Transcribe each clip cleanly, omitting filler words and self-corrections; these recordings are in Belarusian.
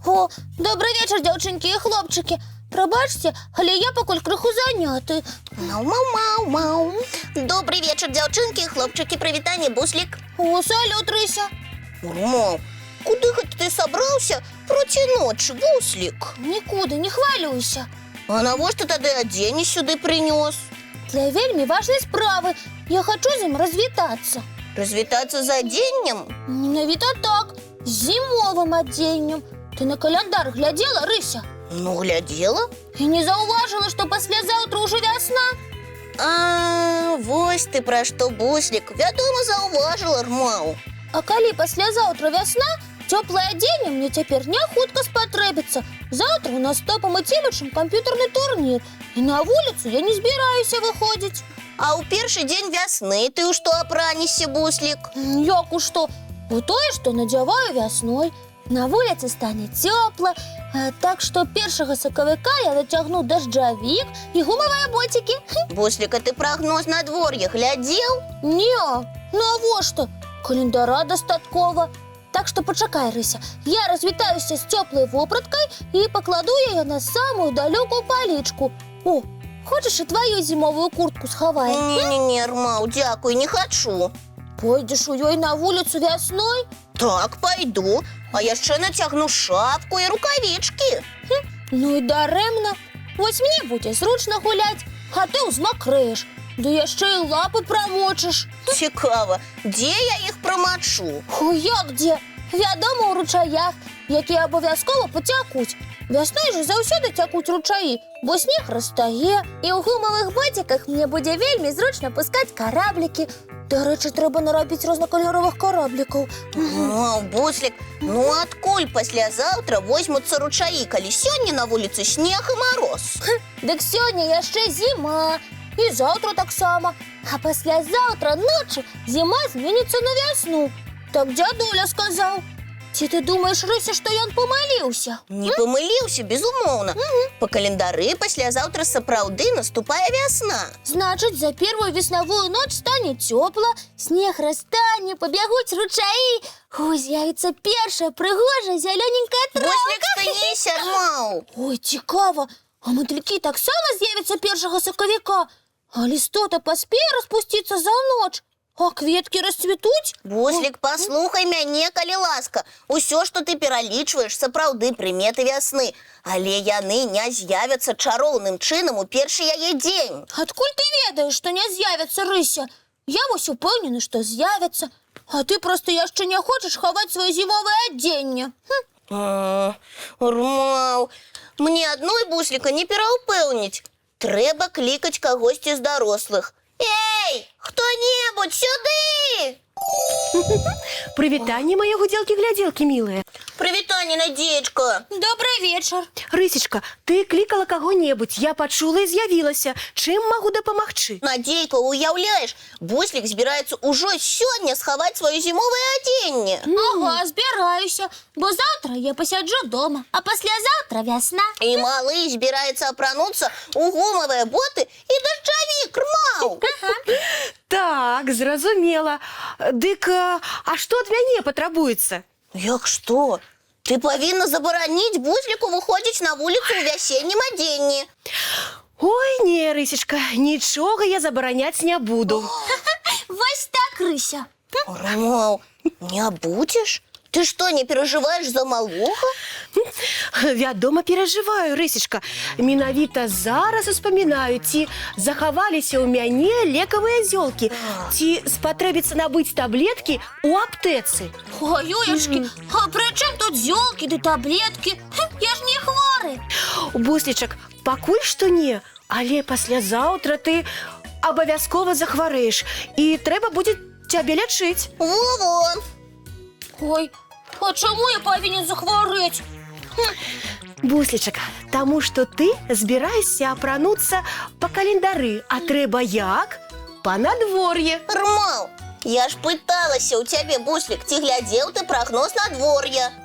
О, добрий вечір, дівчинки і хлопчики. Пробачте, але я покуль криху зайнятий. Мау-мау-мау-мау. Добрый вечер, девчонки и хлопчики. Привитание, Буслик. О, салют, Рися. Мау, куда хоть ты собрался проти ночи, Буслик? Нікуди, не хвалюйся. А на что тогда одень сюда принес? Для вельми важної справи. Я хочу з ним розвітатися. Развитаться за оденем? Навіть так, з зимовим одінням. Ти на календар глядела, Рися? Ну, глядела. І не зауважила, що післязавтра уже весна? А, вось ты про что, Буслик. Вядома, зауважила, Рмау. А коли післязавтра весна, тепле одіння мені тепер не хутко спотребиться. Завтра у нас з Топом і Тімочем комп'ютерний турнір. І на вулицю я не збираюся виходити. А у перший день весны ты уж что опранешься, Буслик? Як у що? У тое, що надіваю весною. На вулиці стане тепло, так що 1 соковика я натягну дождевик і гумові ботики. Буслик, а ты прогноз надворья глядел? Ні, ну а во що? Календаря достатково. Так що почекай, Рися, я розвітаюся з теплою вопраткою і покладу її на саму далеку поличку. О, хочеш і твою зимову куртку сховаю? Не-не-не, Рмау, дякую, не хочу. Пойдеш у ёй на вулицю весною? Так, пойду. А я ще натягну шапку і рукавички. Ну і даремно. Ось мені буде зручно гулять, а ти узмокриєш. Да я ще й лапи промочиш. Цікаво, де я їх промочу? Як де? Відомо у ручаях, які обов'язково потякуть. Весною ж завсюди тякуть ручаї, бо сніг розтає. І у гумових ботиках мені буде вельми зручно пускати кораблики. До речі, треба наробити різнокольорових корабликів. О, Буслик, ну откуль послезавтра возьмутся ручаи, коли сьогодні на вулиці сніг і мороз? Так сьогодні я ще зима, і завтра так само. А післязавтра ночі зима зміниться на весну. Так дядуля сказав. Чи ти думаєш, Рися, що я помилився? Не помилився, безумовно. По календарі послезавтра сапраўды наступає весна. Значить, за першу весновую ночь стане тепло, сніг розтане, побігуть ручаї. З'явиться перша пригожа зелененька травка. Буслик, спинися, Рмау. Ой, цікаво. А мотильки так само з'являться 1 соковика. А листота поспіє розпуститися за ніч. А кветки розцвітуть? Буслик, послухай мяне, калі ласка. Усё, што ты пералічваеш, сапраўды прыметы вясны. Але яны не з'явяцца чароўным чынам у першы яе дзень. Адкуль ты ведаеш, што не з'явяцца, Рыся? Я вось упэўнены, што з'явяцца. А ты проста яшчэ не хочаш хаваць сваё зімовае адзенне. Рмау, мне адной, Бусліка, не пераўпэўніць. Трэба клікаць кагосьці з дарослых. Эй, хто-небудзь, сюды! Прывітанне, мае гудзелкі-глядзелкі, мілыя. Прывітанне, Надзеечка. Добрый вечар. Рысечка, ты клікала каго-небудзь, я пачула і з'явілася. Чым магу дапамагчы? Надзейка, уяўляеш, Буслік збіраецца ўжо сёння схаваць сваё зімовае адзенне. Ага, збіраюся, бо завтра я пасяджу дома, а паслязаўтра вясна. І малы збіраецца апрануцца у гумавыя боты і дажджавік, Рмау. Так, зразумела. Дык, а што ад мяне патрабуецца? Як што? Ты павінна забараніць Бусліку выходзіць на вуліцу ў вясеннім адзенні. Ой, не, Рысечка, нічога я забараняць не буду. Вось так, Рыся. Рмау, не будзеш? Ты што, не перажываеш за малога? Вядома, перажываю, Рысечка. Менавіта зараз успамінаю, ці захаваліся ў мяне лекавыя зёлкі, ці спатрэбіцца набыць таблеткі ў аптэцы. Ой, ёешкі, а пры чым тут зёлкі ды таблеткі? Я ж не хворы. Буслічак, пакуль што не, але паслязаўтра ты абавязкова захварэеш, і трэба будзе цябе лячыць. Во-во! Ой, а чаму я павінен захварэць? Буслічак, таму што ты збіраешся апрануцца па календары, а трэба як? па надвор'е. Рмал, я ж пыталася у цябе, Буслік, ці глядзеў ты прагноз надвор'я.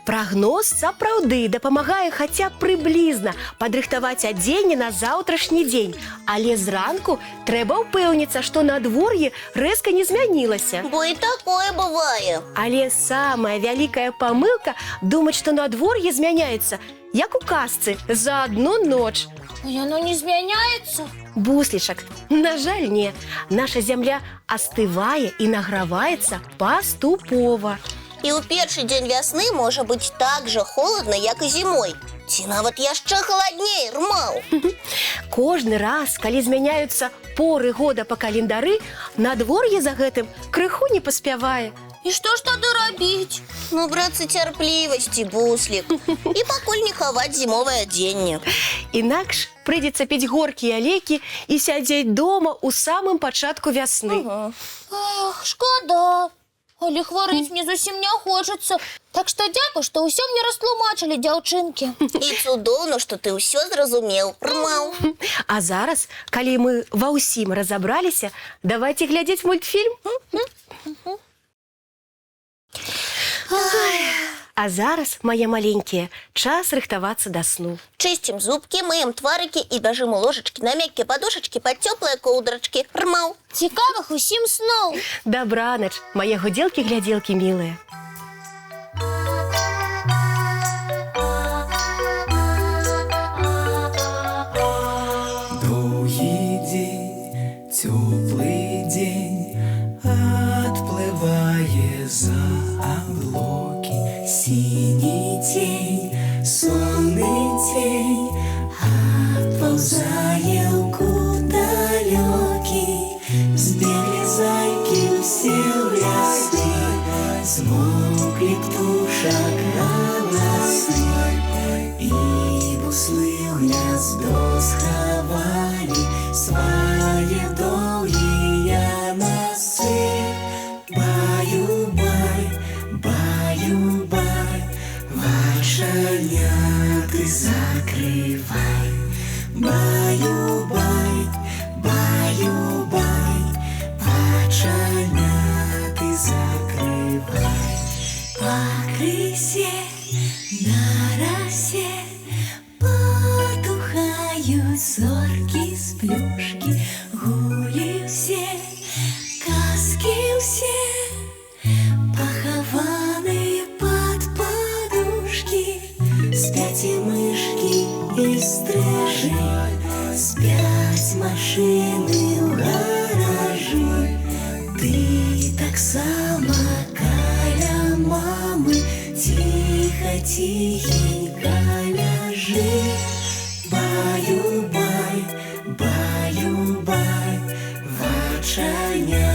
Прагноз сапраўды дапамагае хаця б прыблізна падрыхтаваць адзенне на заўтрашні дзень. Але зранку трэба ўпэўніцца, што надвор'е рэзка не змянілася. Бо і такое бывае. Але самая вялікая памылка думаць, што надвор'е змяняецца, як у казцы, за одну ноч. Яно не змяняецца? Буслічак, на жаль, не. Наша зямля астывае і награваецца паступова. І ў першы дзень вясны можа быць так жа холадна, як і зімой. Ці нават яшчэ халадней, Рмал. Кожны раз, калі змяняюцца поры года па календары, надвор'е за гэтым крыху не паспявае. І што ж тады рабіць? Ну, брацца, цярплівасці, Буслік. І пакуль не хаваць зімовае адзенне. Інакш прыйдзецца піць горкія лекі і сядзець дома ў самым пачатку вясны. Эх, шкода. Але хварэць мне зусім не хочацца. Так што дзякуй, што ўсё мне растлумачылі, дзяўчынкі. І цудоўна, што ты ўсё зразумеў, Рмал. А зараз, калі мы ва ўсім разабраліся, давайце глядзець мультфільм. А зараз, мае маленькія, час рыхтавацца да сну. Чысцім зубкі, мыем тварыкі і бяжым у ложачкі на мяккія падушачкі пад цёплыя коўдрачкі, Рмал. Цікавых усім сноў. Дабранач, мае гудзелкі-глядзелкі мілыя. Доўгі дзень, цёплы дзень, адплывае за аблокі. Сіні цень, сонны цень, адпаўзае ў кут далёкі. Збеглі зайкі ўсе ў лясы, змоўклі птушак галасы. І буслы ў гняздо схавалі свае доўгія носы. Баю-бай, баю-бай, вачаняты закрывай. Баю-бай, баю-бай, вачаняты закрывай. Пакрысе, на расе потухаюць зоркі з плюшкі. Гулі ўсе, казкі ўсе, пахаваныя пад падушкі. Спяць і мышкі, і стрыжы, спяць машыны ў гаражы. Ты таксама каля мамы ціха-ціхенька ляжы. Баю-бай, баю-бай, вачаня